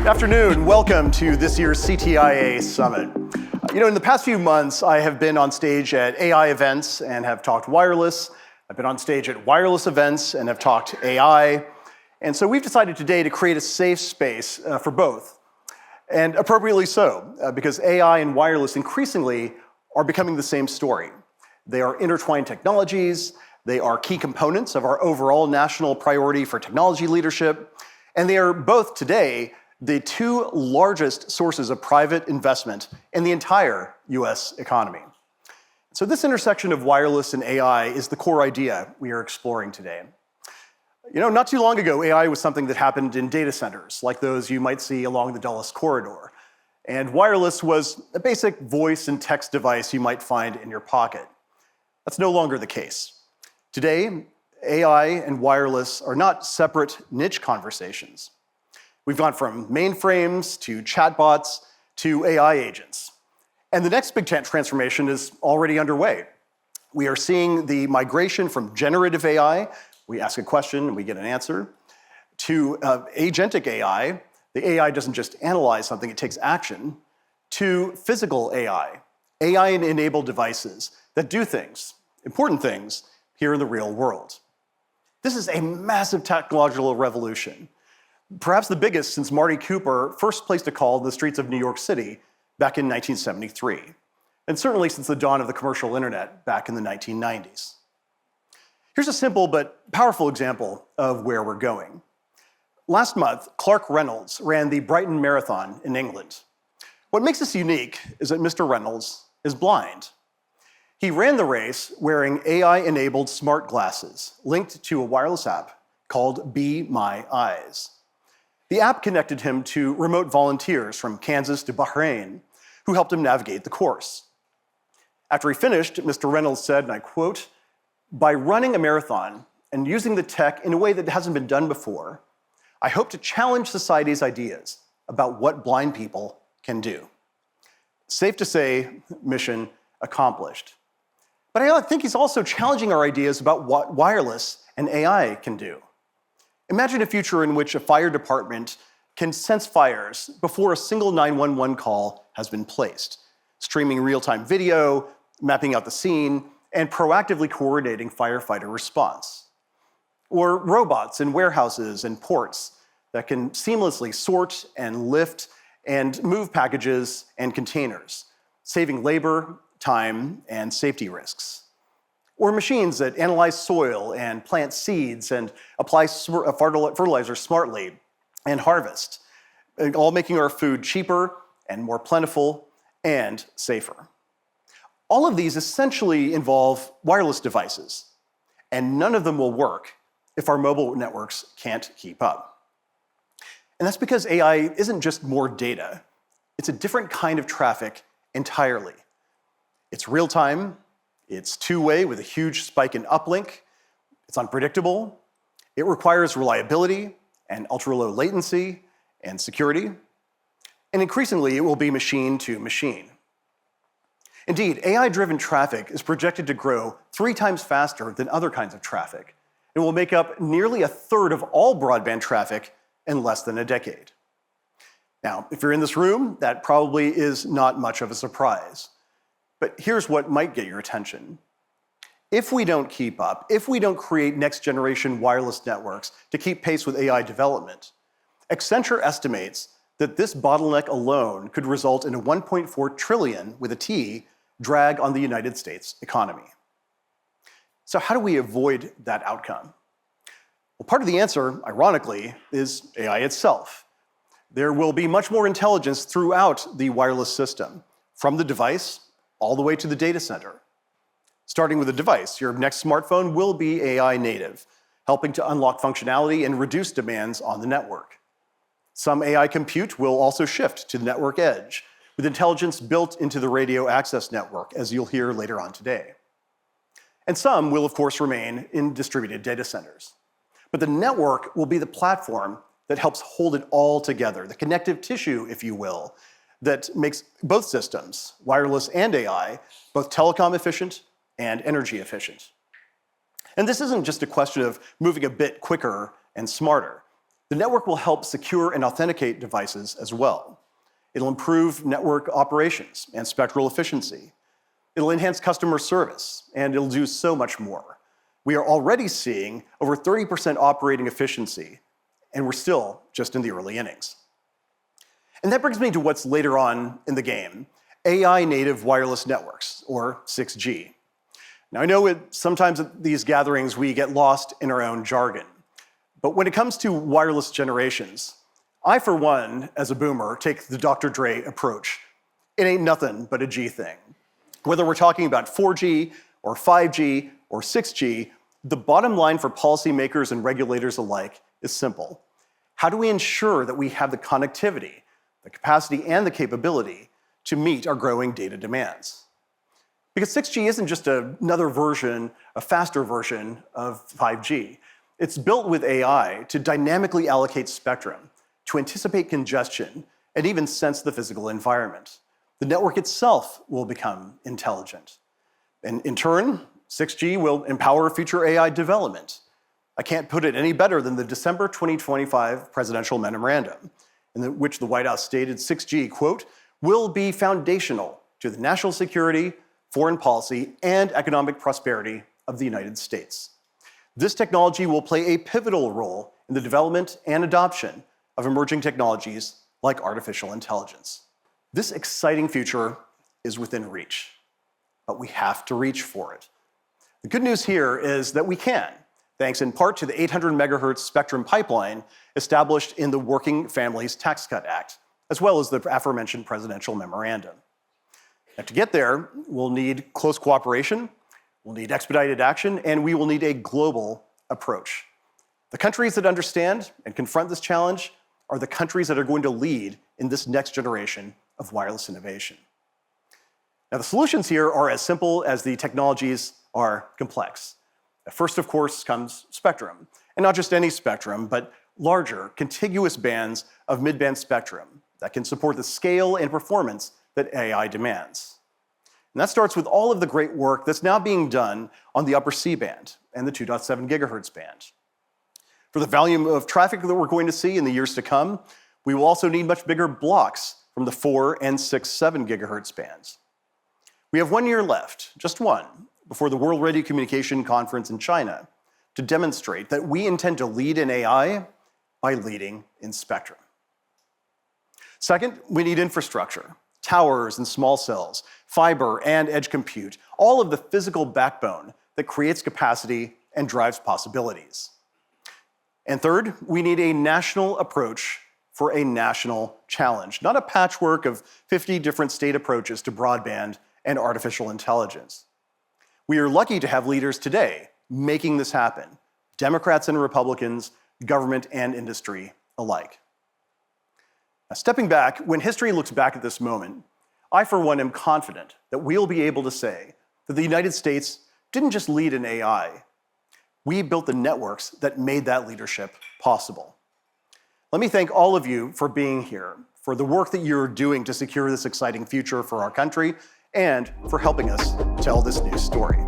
Afternoon, welcome to this year's CTIA Summit. In the past few months, I have been on stage at AI events and have talked wireless. I've been on stage at wireless events and have talked AI. And so we've decided today to create a safe space for both. And appropriately so, because AI and wireless increasingly are becoming the same story. They are intertwined technologies, they are key components of our overall national priority for technology leadership, and they are both today the two largest sources of private investment in the entire US economy. So this intersection of wireless and AI is the core idea we are exploring today. Not too long ago, AI was something that happened in data centers, like those you might see along the Dulles corridor. And wireless was a basic voice and text device you might find in your pocket. That's no longer the case. Today, AI and wireless are not separate niche conversations. We've gone from mainframes to chatbots to AI agents. And the next big transformation is already underway. We are seeing the migration from generative AI, we ask a question and we get an answer, to agentic AI. The AI doesn't just analyze something, it takes action, to physical AI, AI-enabled devices that do things, important things, here in the real world. This is a massive technological revolution. Perhaps the biggest since Marty Cooper first placed a call in the streets of New York City back in 1973, and certainly since the dawn of the commercial internet back in the 1990s. Here's a simple but powerful example of where we're going. Last month, Clark Reynolds ran the Brighton Marathon in England. What makes this unique is that Mr. Reynolds is blind. He ran the race wearing AI-enabled smart glasses linked to a wireless app called Be My Eyes. The app connected him to remote volunteers from Kansas to Bahrain who helped him navigate the course. After he finished, Mr. Reynolds said, and I quote, "By running a marathon and using the tech in a way that hasn't been done before, I hope to challenge society's ideas about what blind people can do." Safe to say, mission accomplished. But I think he's also challenging our ideas about what wireless and AI can do. Imagine a future in which a fire department can sense fires before a single 911 call has been placed, streaming real-time video, mapping out the scene, and proactively coordinating firefighter response. Or robots in warehouses and ports that can seamlessly sort and lift and move packages and containers, saving labor, time, and safety risks. Or machines that analyze soil and plant seeds and apply fertilizer smartly and harvest, all making our food cheaper and more plentiful and safer. All of these essentially involve wireless devices, and none of them will work if our mobile networks can't keep up. And that's because AI isn't just more data, it's a different kind of traffic entirely. It's real-time, it's two-way with a huge spike in uplink, it's unpredictable, it requires reliability and ultra-low latency and security, and increasingly it will be machine to machine. Indeed, AI-driven traffic is projected to grow 3 times faster than other kinds of traffic, and will make up nearly a third of all broadband traffic in less than a decade. Now, if you're in this room, that probably is not much of a surprise. But here's what might get your attention. If we don't keep up, if we don't create next-generation wireless networks to keep pace with AI development, Accenture estimates that this bottleneck alone could result in a 1.4 trillion, with a T, drag on the United States economy. So how do we avoid that outcome? Well, part of the answer, ironically, is AI itself. There will be much more intelligence throughout the wireless system, from the device all the way to the data center. Starting with the device, your next smartphone will be AI native, helping to unlock functionality and reduce demands on the network. Some AI compute will also shift to the network edge, with intelligence built into the radio access network, as you'll hear later on today. And some will, of course, remain in distributed data centers. But the network will be the platform that helps hold it all together, the connective tissue, if you will, that makes both systems, wireless and AI, both telecom efficient and energy efficient. And this isn't just a question of moving a bit quicker and smarter. The network will help secure and authenticate devices as well. It'll improve network operations and spectral efficiency. It'll enhance customer service, and it'll do so much more. We are already seeing over 30% operating efficiency, and we're still just in the early innings. And that brings me to what's later on in the game, AI-native wireless networks, or 6G. Now, I know sometimes at these gatherings we get lost in our own jargon, but when it comes to wireless generations, I, for one, as a boomer, take the Dr. Dre approach. It ain't nothing but a G thing. Whether we're talking about 4G or 5G or 6G, the bottom line for policymakers and regulators alike is simple. How do we ensure that we have the connectivity, the capacity, and the capability to meet our growing data demands? Because 6G isn't just another version, a faster version of 5G. It's built with AI to dynamically allocate spectrum, to anticipate congestion, and even sense the physical environment. The network itself will become intelligent. And in turn, 6G will empower future AI development. I can't put it any better than the December 2025 presidential memorandum, in which the White House stated 6G, quote, will be foundational to the national security, foreign policy, and economic prosperity of the United States. This technology will play a pivotal role in the development and adoption of emerging technologies like artificial intelligence. This exciting future is within reach, but we have to reach for it. The good news here is that we can, thanks in part to the 800 megahertz spectrum pipeline established in the Working Families Tax Cut Act, as well as the aforementioned presidential memorandum. Now, to get there, we'll need close cooperation, we'll need expedited action, and we will need a global approach. The countries that understand and confront this challenge are the countries that are going to lead in this next generation of wireless innovation. Now, the solutions here are as simple as the technologies are complex. First, of course, comes spectrum, and not just any spectrum, but larger, contiguous bands of mid-band spectrum that can support the scale and performance that AI demands. And that starts with all of the great work that's now being done on the upper C-band and the 2.7 gigahertz band. For the volume of traffic that we're going to see in the years to come, we will also need much bigger blocks from the 4 and 6.7 gigahertz bands. We have 1 year left, just one, before the World Radio Communication Conference in China to demonstrate that we intend to lead in AI by leading in spectrum. Second, we need infrastructure, towers and small cells, fiber and edge compute, all of the physical backbone that creates capacity and drives possibilities. And third, we need a national approach for a national challenge, not a patchwork of 50 different state approaches to broadband and artificial intelligence. We are lucky to have leaders today making this happen, Democrats and Republicans, government and industry alike. Now, stepping back, when history looks back at this moment, I, for one, am confident that we'll be able to say that the United States didn't just lead in AI. We built the networks that made that leadership possible. Let me thank all of you for being here, for the work that you're doing to secure this exciting future for our country, and for helping us tell this new story.